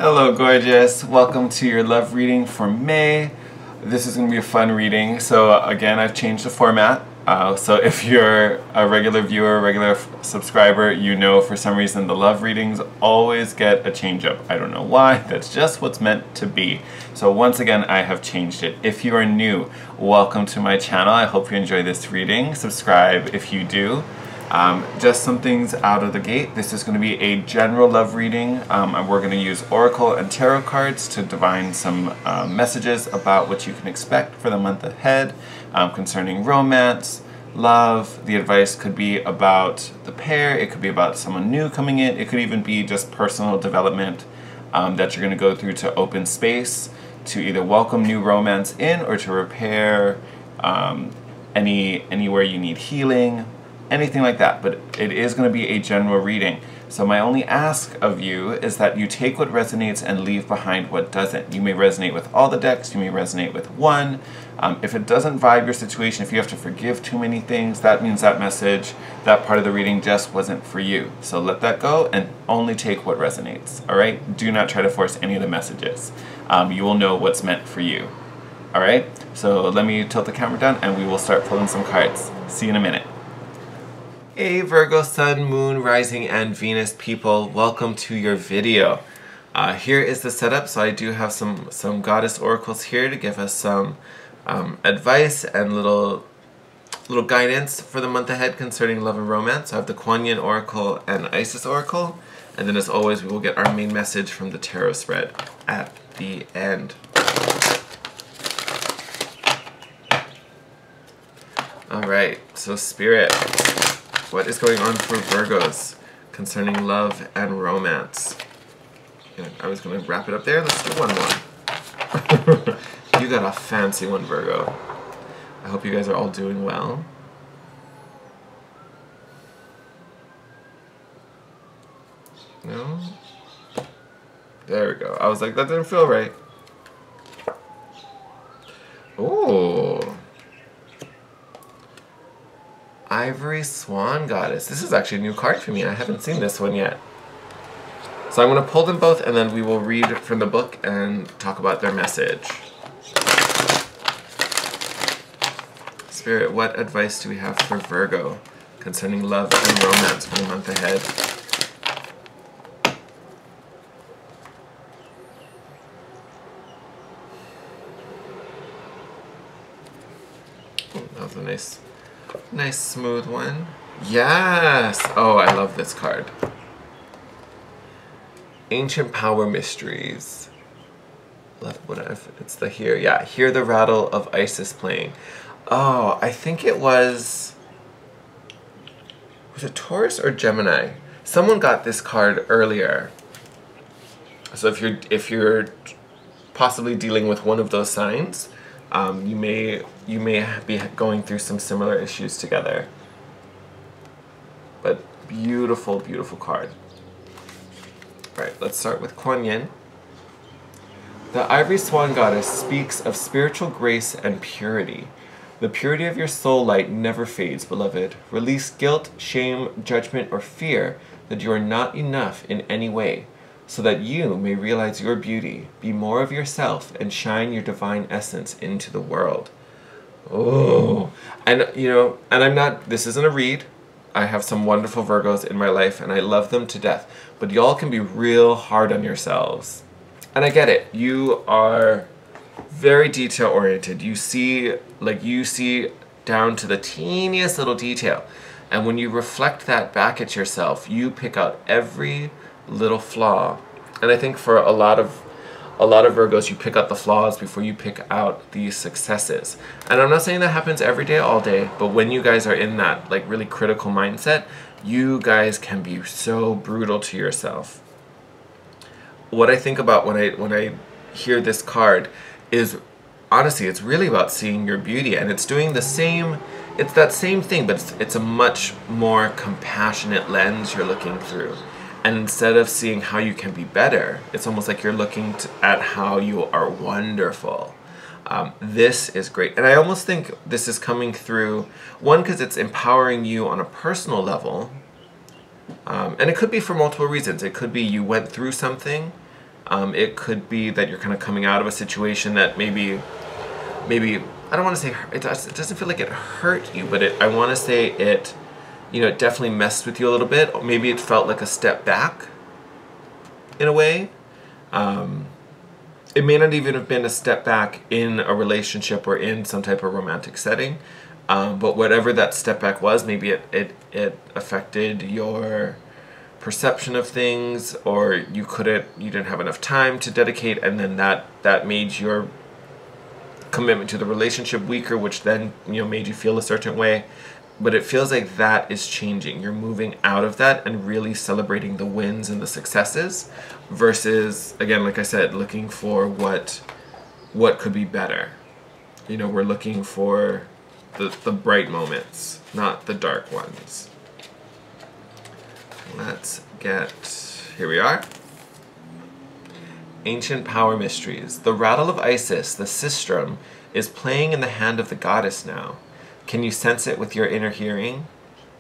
Hello gorgeous, welcome to your love reading for May. This is going to be a fun reading. So again, I've changed the format. So if you're a regular viewer, regular subscriber, you know for some reason the love readings always get a change up. I don't know why, that's just what's meant to be. So once again, I have changed it. If you are new, welcome to my channel. I hope you enjoy this reading. Subscribe if you do. Just some things out of the gate. This is going to be a general love reading, and we're going to use Oracle and Tarot cards to divine some messages about what you can expect for the month ahead concerning romance, love. The advice could be about the pair, it could be about someone new coming in, it could even be just personal development that you're going to go through to open space, to either welcome new romance in or to repair anywhere you need healing. Anything like that, but it is going to be a general reading. So my only ask of you is that you take what resonates and leave behind what doesn't. You may resonate with all the decks, you may resonate with one. If it doesn't vibe your situation, if you have to forgive too many things, that means that message, that part of the reading just wasn't for you. So let that go and only take what resonates, all right? Do not try to force any of the messages. You will know what's meant for you, all right? So let me tilt the camera down and we will start pulling some cards. See you in a minute. Hey Virgo Sun, Moon, Rising, and Venus people, welcome to your video. Here is the setup. So I do have some goddess oracles here to give us some advice and little guidance for the month ahead concerning love and romance. So I have the Kuan Yin Oracle and Isis Oracle, and then as always we will get our main message from the tarot spread at the end. Alright, so Spirit, what is going on for Virgos concerning love and romance? Yeah, I was going to wrap it up there. Let's do one more. You got a fancy one, Virgo. I hope you guys are all doing well. No? There we go. I was like, that didn't feel right. Oh. Ivory Swan Goddess. This is actually a new card for me. I haven't seen this one yet. So I'm going to pull them both and then we will read from the book and talk about their message. Spirit, what advice do we have for Virgo concerning love and romance for the month ahead? Oh, that was a nice smooth one. Yes! Oh, I love this card. Ancient Power Mysteries. What if it's the here? Yeah, hear the rattle of Isis playing. Oh, I think it was it Taurus or Gemini? Someone got this card earlier. So if you're possibly dealing with one of those signs, you may be going through some similar issues together. But beautiful, beautiful card. Right, let's start with Kuan Yin. The Ivory Swan Goddess speaks of spiritual grace and purity. The purity of your soul light never fades, beloved. Release guilt, shame, judgment, or fear that you are not enough in any way, so that you may realize your beauty, be more of yourself, and shine your divine essence into the world. Oh, and you know, and I'm not, this isn't a read. I have some wonderful Virgos in my life and I love them to death, but y'all can be real hard on yourselves. And I get it. You are very detail oriented. You see down to the teeniest little detail. And when you reflect that back at yourself, you pick out every little flaw. And I think for a lot of Virgos, you pick out the flaws before you pick out the successes. And I'm not saying that happens every day, all day, but when you guys are in that like really critical mindset, you guys can be so brutal to yourself. What I think about when I hear this card is, honestly, it's really about seeing your beauty, and it's doing the same, it's that same thing, but it's a much more compassionate lens you're looking through. And instead of seeing how you can be better, it's almost like you're looking at how you are wonderful. This is great. And I almost think this is coming through, one, because it's empowering you on a personal level. And it could be for multiple reasons. It could be you went through something It could be that you're kind of coming out of a situation that maybe I don't want to say it doesn't feel like it hurt you, but I want to say it, it definitely messed with you a little bit. Or maybe it felt like a step back in a way. It may not even have been a step back in a relationship or in some type of romantic setting, but whatever that step back was, maybe it affected your perception of things, or you didn't have enough time to dedicate, and then that made your commitment to the relationship weaker, which then made you feel a certain way. But it feels like that is changing. You're moving out of that and really celebrating the wins and the successes, versus, again, like I said, looking for what could be better. We're looking for the bright moments, not the dark ones. Let's here we are. Ancient power mysteries. The rattle of Isis, the sistrum, is playing in the hand of the goddess now. Can you sense it with your inner hearing?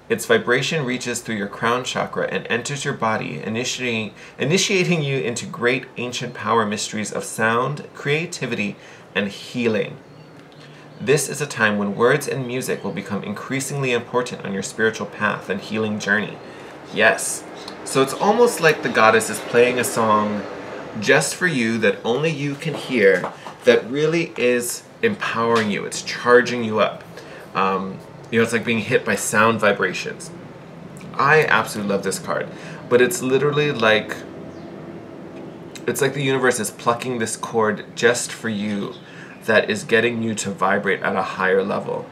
Its vibration reaches through your crown chakra and enters your body, initiating you into great ancient power mysteries of sound, creativity, and healing. This is a time when words and music will become increasingly important on your spiritual path and healing journey. Yes. So it's almost like the goddess is playing a song just for you that only you can hear, that really is empowering you. It's charging you up. It's like being hit by sound vibrations. I absolutely love this card, but it's literally like, it's like the universe is plucking this cord just for you, that is getting you to vibrate at a higher level,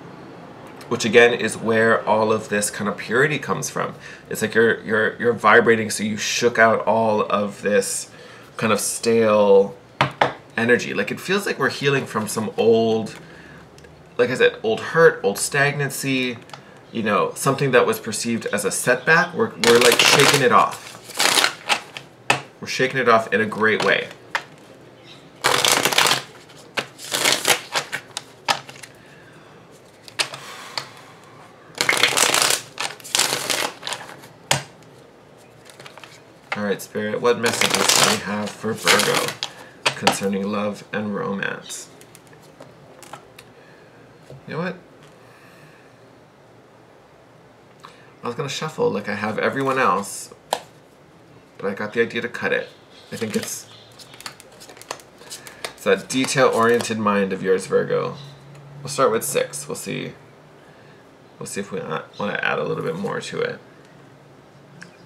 which again is where all of this kind of purity comes from. It's like you're vibrating, so you shook out all of this kind of stale energy. Like, it feels like we're healing from some old, like I said, old hurt, old stagnancy, something that was perceived as a setback. We're like shaking it off. We're shaking it off in a great way. All right, Spirit, what messages do we have for Virgo concerning love and romance? You know what? I was going to shuffle like I have everyone else, but I got the idea to cut it. I think it's that detail-oriented mind of yours, Virgo. We'll start with 6. We'll see if we want to add a little bit more to it.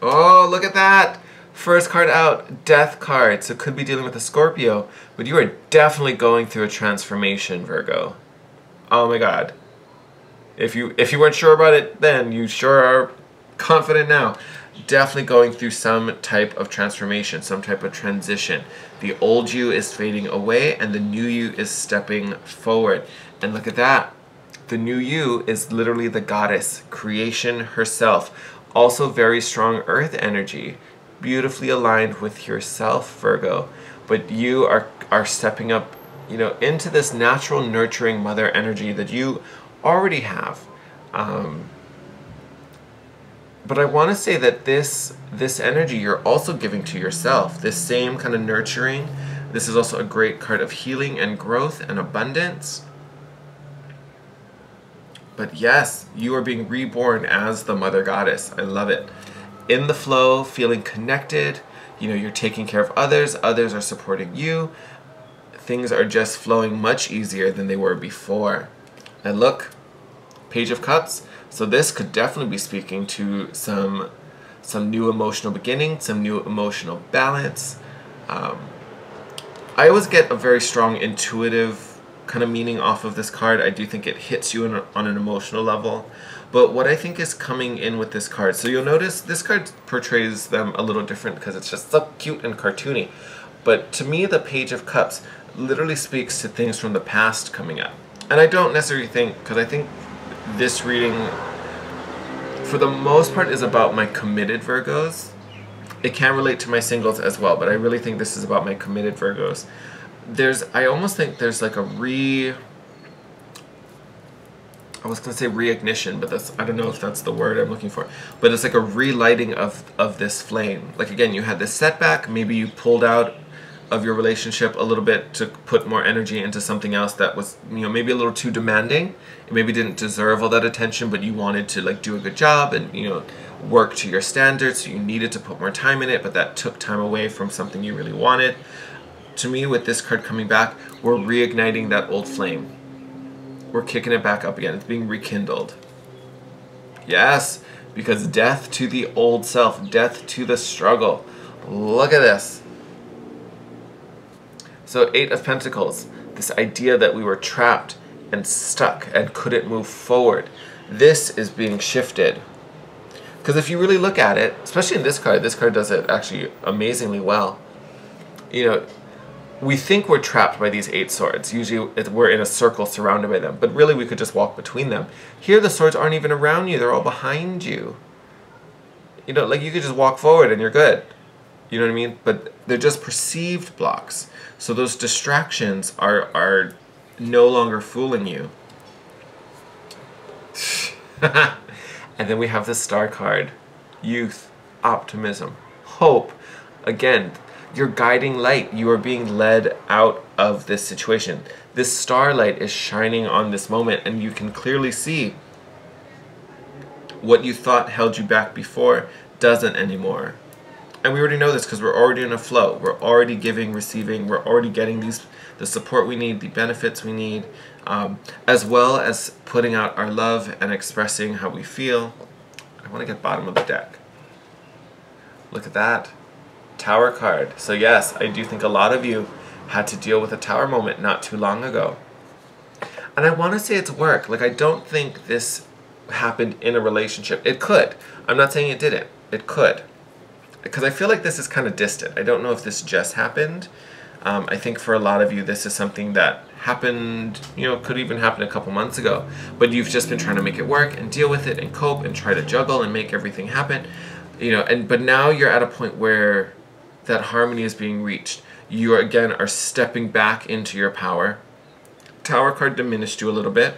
Oh, look at that! First card out, Death card. So could be dealing with a Scorpio, but you are definitely going through a transformation, Virgo. Oh my God. If you weren't sure about it then, you sure are confident now. Definitely going through some type of transformation, some type of transition. The old you is fading away and the new you is stepping forward. And look at that. The new you is literally the goddess, creation herself. Also very strong earth energy. Beautifully aligned with yourself, Virgo. But you are stepping up, into this natural nurturing mother energy that you already have. But I want to say that this energy you're also giving to yourself. This same kind of nurturing. This is also a great card of healing and growth and abundance. But yes, you are being reborn as the mother goddess. I love it. In the flow, feeling connected. You're taking care of others. Others are supporting you. Things are just flowing much easier than they were before. And look, Page of Cups. So this could definitely be speaking to some new emotional beginning, some new emotional balance. I always get a very strong intuitive kind of meaning off of this card. I do think it hits you on an emotional level. But what I think is coming in with this card, so you'll notice this card portrays them a little different because it's just so cute and cartoony. But to me, the Page of Cups literally speaks to things from the past coming up. And I don't necessarily think, because I think this reading, for the most part, is about my committed Virgos. It can relate to my singles as well, but I really think this is about my committed Virgos. I almost think there's like I was going to say reignition, but I don't know if that's the word I'm looking for. But it's like a relighting of this flame. Like, again, you had this setback. Maybe you pulled out of your relationship a little bit to put more energy into something else that was, you know, maybe a little too demanding. It maybe didn't deserve all that attention, but you wanted to like do a good job and, you know, work to your standards, so you needed to put more time in it, but that took time away from something you really wanted. To me, with this card coming back, we're reigniting that old flame. We're kicking it back up again. It's being rekindled. Yes, because death to the old self, death to the struggle. Look at this. So 8 of Pentacles, this idea that we were trapped and stuck and couldn't move forward. This is being shifted. Because if you really look at it, especially in this card does it actually amazingly well. You know, we think we're trapped by these 8 swords. Usually we're in a circle surrounded by them, but really we could just walk between them. Here the swords aren't even around you, they're all behind you. You know, like you could just walk forward and you're good. You know what I mean? But they're just perceived blocks. So those distractions are no longer fooling you. And then we have the Star card. Youth, optimism, hope. Again, your guiding light. You are being led out of this situation. This starlight is shining on this moment, and you can clearly see what you thought held you back before doesn't anymore. And we already know this because we're already in a flow. We're already giving, receiving. We're already getting the support we need, the benefits we need, as well as putting out our love and expressing how we feel. I want to get bottom of the deck. Look at that. Tower card. So yes, I do think a lot of you had to deal with a tower moment not too long ago. And I want to say it's work. Like, I don't think this happened in a relationship. It could. I'm not saying it didn't. It could. Because I feel like this is kind of distant. I don't know if this just happened. I think for a lot of you, this is something that happened, you know, could even happen a couple months ago. But you've just been trying to make it work and deal with it and cope and try to juggle and make everything happen. You know, but now you're at a point where that harmony is being reached. You again are stepping back into your power. Tower card diminished you a little bit,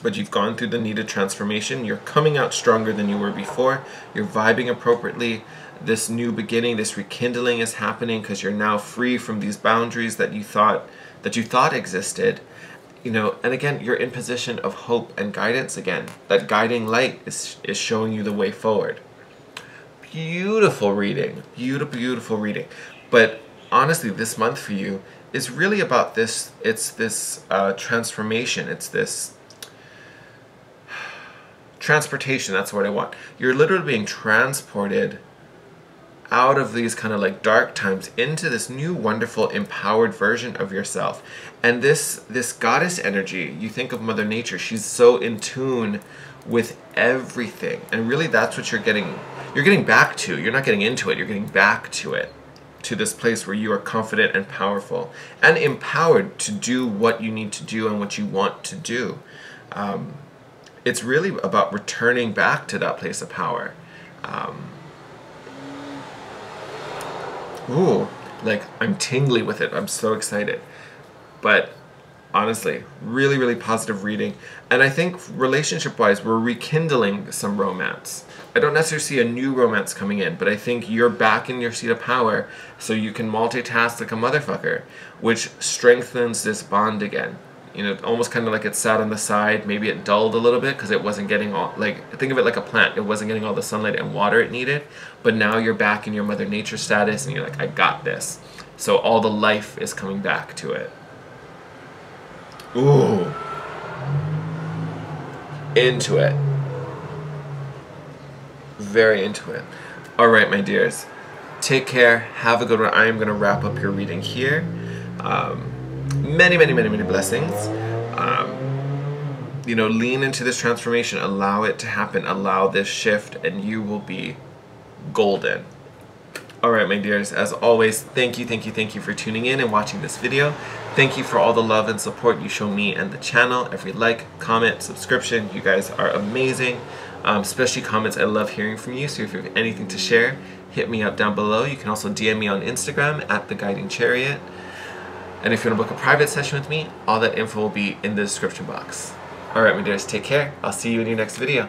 but you've gone through the needed transformation. You're coming out stronger than you were before. You're vibing appropriately. This new beginning, this rekindling is happening because you're now free from these boundaries that you thought existed. You know, and again, you're in position of hope and guidance again. That guiding light is showing you the way forward. Beautiful reading. Beautiful reading. But honestly, this month for you is really about this. It's this transformation. It's this transportation. That's what I want. You're literally being transported out of these kind of like dark times into this new wonderful empowered version of yourself. And this goddess energy, you think of Mother Nature, she's so in tune with everything. And really that's what you're getting back to. You're not getting into it, you're getting back to it. To this place where you are confident and powerful and empowered to do what you need to do and what you want to do. It's really about returning back to that place of power. Ooh, like I'm tingly with it. I'm so excited. But honestly, really positive reading. And I think relationship-wise, we're rekindling some romance. I don't necessarily see a new romance coming in, but I think you're back in your seat of power so you can multitask like a motherfucker, which strengthens this bond again. You know, almost kind of like it sat on the side. Maybe it dulled a little bit because it wasn't getting all, like, think of it like a plant. It wasn't getting all the sunlight and water it needed. But now you're back in your Mother Nature status and you're like, I got this. So all the life is coming back to it. Ooh. Into it. Very into it. All right, my dears. Take care. Have a good one. I am going to wrap up your reading here. Many blessings. You know, lean into this transformation. Allow it to happen. Allow this shift, and you will be golden. All right, my dears. As always, thank you for tuning in and watching this video. Thank you for all the love and support you show me and the channel. Every like, comment, subscription. You guys are amazing. Especially comments. I love hearing from you. So if you have anything to share, hit me up down below. You can also DM me on Instagram at The Guiding Chariot. And if you want to book a private session with me, all that info will be in the description box. Alright, my dears, take care. I'll see you in your next video.